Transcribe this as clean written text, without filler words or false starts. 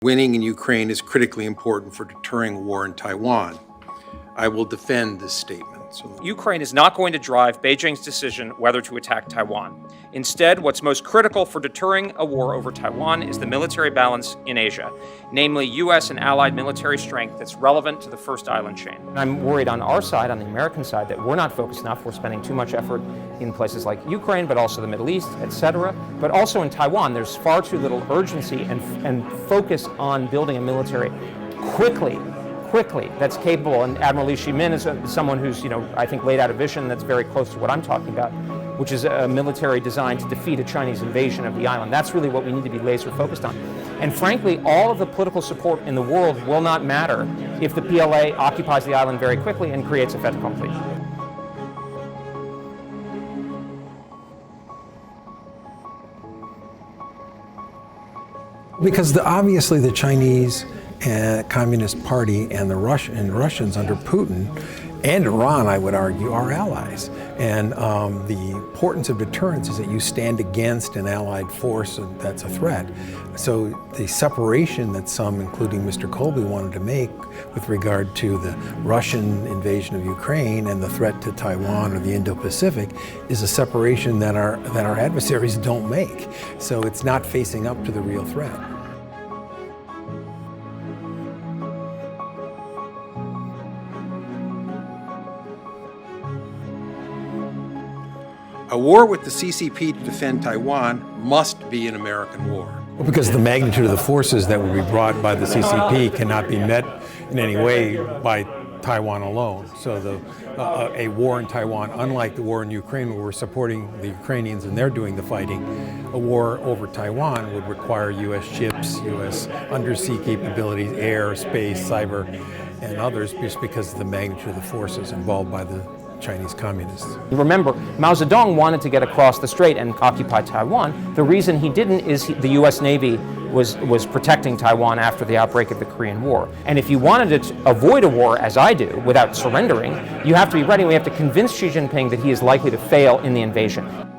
Winning in Ukraine is critically important for deterring war in Taiwan. I will defend this statement. Ukraine is not going to drive Beijing's decision whether to attack Taiwan. Instead, what's most critical for deterring a war over Taiwan is the military balance in Asia, namely U.S. and allied military strength that's relevant to the first island chain. I'm worried on our side, on the American side, that we're not focused enough. We're spending too much effort in places like Ukraine, but also the Middle East, etc. But also in Taiwan, there's far too little urgency and focus on building a military quickly that's capable. And Admiral Li Shimin is someone who's, I think laid out a vision that's very close to what I'm talking about, which is a military designed to defeat a Chinese invasion of the island. That's really what we need to be laser focused on. And frankly, all of the political support in the world will not matter if the PLA occupies the island very quickly and creates a fait accompli. Because obviously the Chinese Communist Party and the Russians under Putin and Iran, I would argue, are allies. And the importance of deterrence is that you stand against an allied force that's a threat. So the separation that some, including Mr. Colby, wanted to make with regard to the Russian invasion of Ukraine and the threat to Taiwan or the Indo-Pacific is a separation that our adversaries don't make. So it's not facing up to the real threat. A war with the CCP to defend Taiwan must be an American war. Well, because the magnitude of the forces that would be brought by the CCP cannot be met in any way by Taiwan alone. So a war in Taiwan, unlike the war in Ukraine where we're supporting the Ukrainians and they're doing the fighting, a war over Taiwan would require U.S. ships, U.S. undersea capabilities, air, space, cyber, and others, just because of the magnitude of the forces involved by the Chinese communists. Remember, Mao Zedong wanted to get across the strait and occupy Taiwan. The reason he didn't is the U.S. Navy was protecting Taiwan after the outbreak of the Korean War. And if you wanted to avoid a war, as I do, without surrendering, you have to be ready. We have to convince Xi Jinping that he is likely to fail in the invasion.